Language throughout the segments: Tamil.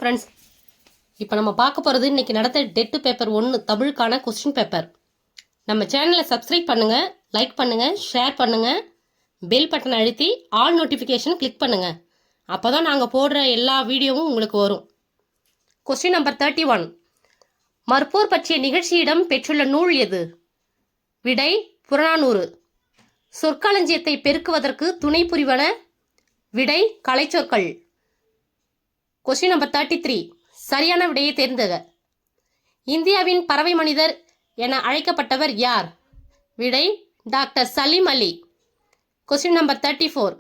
ஃப்ரெண்ட்ஸ், இப்போ நம்ம பார்க்க போகிறது இன்றைக்கி நடத்த டெட்டு பேப்பர் 1 தமிழுக்கான கொஸ்டின் பேப்பர். நம்ம சேனலை சப்ஸ்கிரைப் பண்ணுங்கள், லைக் பண்ணுங்கள், ஷேர் பண்ணுங்கள், பெல் பட்டன் அழுத்தி ஆல் நோட்டிஃபிகேஷன் கிளிக் பண்ணுங்கள். அப்போ தான் நாங்கள் போடுற எல்லா வீடியோவும் உங்களுக்கு வரும். Question number 31. மற்போர் பற்றிய நிகழ்ச்சியிடம் பெற்றுள்ள நூல் எது? விடை புறநானூறு. சொற்களஞ்சியத்தை பெருக்குவதற்கு துணை புரிவன? விடை கலைச்சொற்கள். Question number 33. சரியான விடையை தேர்ந்தெடுக. இந்தியாவின் பறவை மனிதர் என அழைக்கப்பட்டவர் யார்? விடை doctor Salim Ali. Question number 34.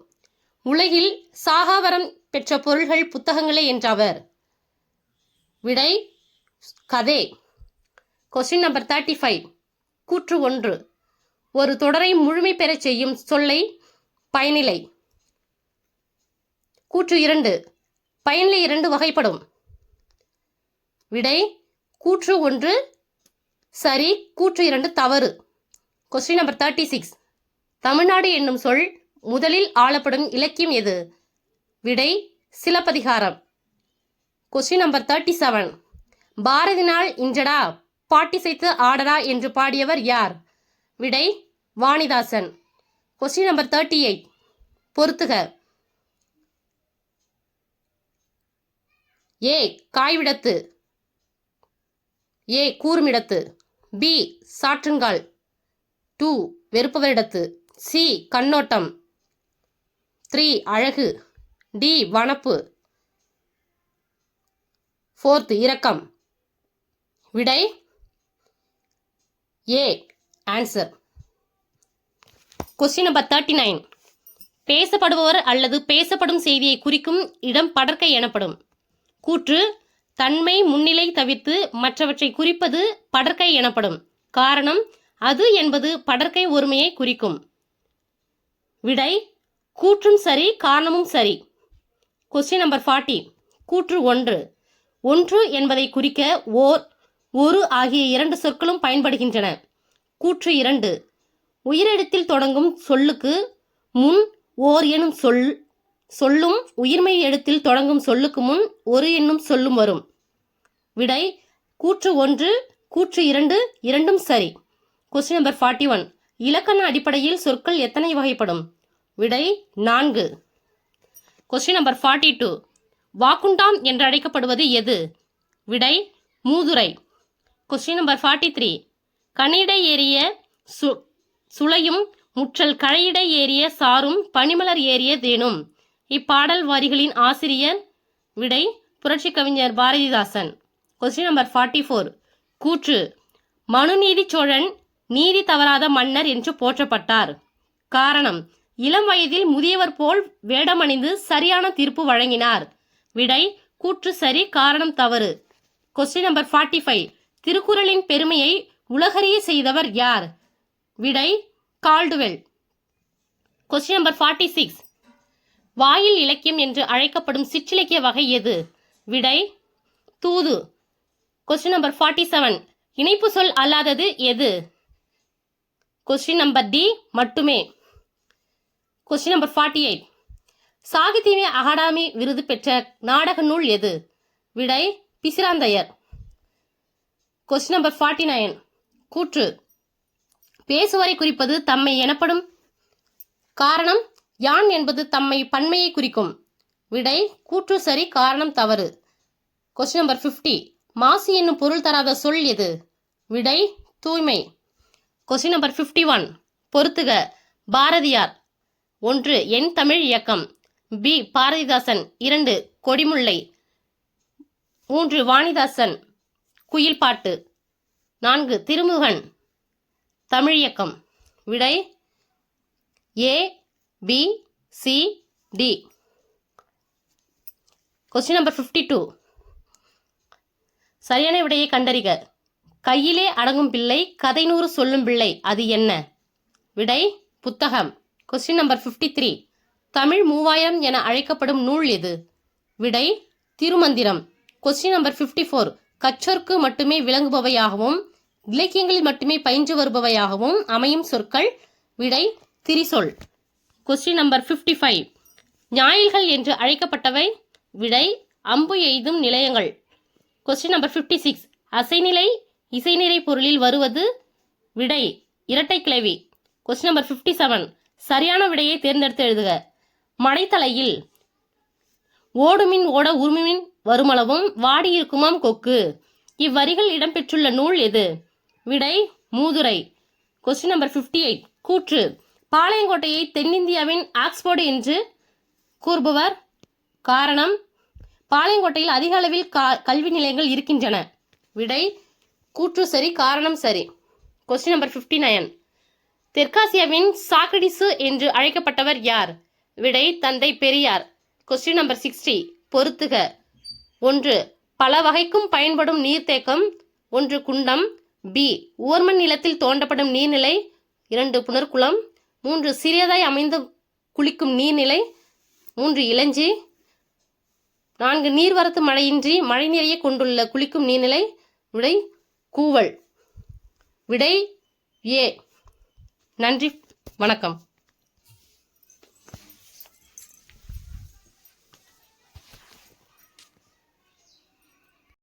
உலகில் சாகாவரம் பெற்ற பொருள்கள் புத்தகங்களே என்றவர்? விடை கதே. Question number 35. கூற்று 1. ஒரு தொடரை முழுமை பெறச் செய்யும் சொல்லை பயனிலை. கூற்று 2. பயனிலை 2 வகைப்படும். விடை கூற்று 1 சரி, கூற்று 2 தவறு. Question number 36. தமிழ்நாடு என்னும் சொல் முதலில் ஆளப்படும் இலக்கியம் எது? விடை சிலப்பதிகாரம். Question number 37. பாரதினால் இன்றடா பாட்டிசைத்து ஆடடா என்று பாடியவர் யார்? விடை வாணிதாசன். Question number 38. பொறுத்துக. ஏ காய்விடத்து, ஏ கூர்மிடத்து, பி சாற்றுங்கால், 2 வெறுப்பவரிடத்து, சி கண்ணோட்டம், 3 அழகு, டி வனப்பு, 4 இரக்கம். விடை ஏ ஆன்சர். Question number 39. பேசப்படுபவர் அல்லது பேசப்படும் செய்தியை குறிக்கும் இடம் படர்க்கை எனப்படும். கூற்று தன்மை முன்னிலை தவிர்த்து மற்றவற்றை குறிப்பது படர்க்கை எனப்படும். காரணம் அது என்பது படர்க்கை ஒருமையை குறிக்கும். விடை கூற்றும் சரி, காரணமும் சரி. Question number 40. கூற்று 1. ஒன்று என்பதை குறிக்க ஓர், ஒரு ஆகிய 2 சொற்களும் பயன்படுகின்றன. கூற்று 2. உயிரெழுத்தில் தொடங்கும் சொல்லுக்கு முன் ஓர் எனும் சொல்லும் உயிர்மெய் எழுத்தில் தொடங்கும் சொல்லுக்கு முன் ஒரு என்னும் சொல்லும் வரும். விடை கூற்று 1, கூற்று 2 இரண்டும் சரி. Question number 41. இலக்கண அடிப்படையில் சொற்கள் எத்தனை வகைப்படும்? விடை 4. Question number 42. வாக்குண்டாம் என்று அழைக்கப்படுவது எது? விடை மூதுரை. Question number 43. கனிடை ஏறிய சுளையும் முற்றல் கழையிடை ஏறிய சாரும் பனிமலர் ஏறிய தேனும். இப்பாடல் வரிகளின் ஆசிரியர்? விடை புரட்சி கவிஞர் பாரதிதாசன். Question number 44. கூற்று மனுநீதி சோழன் நீதி தவறாத மன்னர் என்று போற்றப்பட்டார். காரணம் இளம் வயதில் முதியவர் போல் வேடமணிந்து சரியான தீர்ப்பு வழங்கினார். விடை கூற்று சரி, காரணம் தவறு. Question number 45. திருக்குறளின் பெருமையை உலகறிய செய்தவர் யார்? விடை கால்டுவெல். Question number 46. வாயில் இலக்கியம் என்று அழைக்கப்படும் சிற்றிலக்கிய வகை எது? விடை தூது. Question number 47. இணைப்பு சொல் அல்லாதது எது? கொஸ்டின் நம்பர் டி மட்டுமே. Question number 48. சாகித்ய அகாடமி விருது பெற்ற நாடக நூல் எது? விடை பிசிராந்தையர். Question number 49. கூற்று பேசுவரை குறிப்பது தம்மை எனப்படும். காரணம் யான் என்பது தம்மை பன்மையை குறிக்கும். விடை கூற்று சரி, காரணம் தவறு. Question number 50. மாசு என்னும் பொருள் தராத சொல் எது? விடை தூய்மை. Question number 51. பொறுத்துக. பாரதியார். 1 என் தமிழ் இயக்கம், பி பாரதிதாசன், 2 கொடிமுல்லை, 3 வாணிதாசன் குயில் பாட்டு, 4 திருமுருகன் தமிழ் இயக்கம். விடை A B C D. Question number 52. சரியான விடையை கண்டறிக. கையிலே அடங்கும் பிள்ளை கதை 100 சொல்லும் பிள்ளை அது என்ன? விடை புத்தகம். Question number 53. தமிழ் 3000 என அழைக்கப்படும் நூல் எது? விடை திருமந்திரம். Question number 54. கற்றோர்க்கு மட்டுமே விளங்குபவையாகவும் இலக்கியங்களில் மட்டுமே பயின்று வருபவையாகவும் அமையும் சொற்கள்? விடை திரிசொல். Question number 55. ஞாயில்கள் என்று அழைக்கப்பட்டவை? விடை அம்பு எய்தும் நிலையங்கள். Question number 56. அசைநிலை இசைநிறை பொருளில் வருவது? விடை இரட்டை கிளவி. Question number 57. சரியான விடையை தேர்ந்தெடுத்து எழுதுக. மடைத்தலையில் ஓடுமின் ஓட உருமின் வருமளவும் வாடியிருக்குமாம் கொக்கு. இவ்வரிகள் இடம்பெற்றுள்ள நூல் எது? விடை மூதுரை. Question number 58. கூற்று. பாளையங்கோட்டையை தென்னிந்தியாவின் ஆக்ஸ்போர்டு என்று கூறுபவர்? காரணம். பாளையங்கோட்டையில் அதிக அளவில் கல்வி நிலையங்கள் இருக்கின்றன. விடை கூற்று சரி, காரணம் சரி. Question number 59. தெற்காசியாவின் சாக்ரடிசு என்று அழைக்கப்பட்டவர் யார்? விடை தந்தை பெரியார். Question number 60. பொறுத்துக. 1. பல வகைக்கும் பயன்படும் நீர்த்தேக்கம். 1. குண்டம். பி. உவர்மண் நிலத்தில் தோண்டப்படும் நீர்நிலை. 2. புனர்குளம். 3. சிறியதாய் அமைந்து குளிக்கும் நீர்நிலை. 3. இளஞ்சி. 4. நீர்வரத்து மழையின்றி மழை நிறைய கொண்டுள்ள குளிக்கும் நீர்நிலை. விடை கூவல். விடை ஏ. நன்றி, வணக்கம்.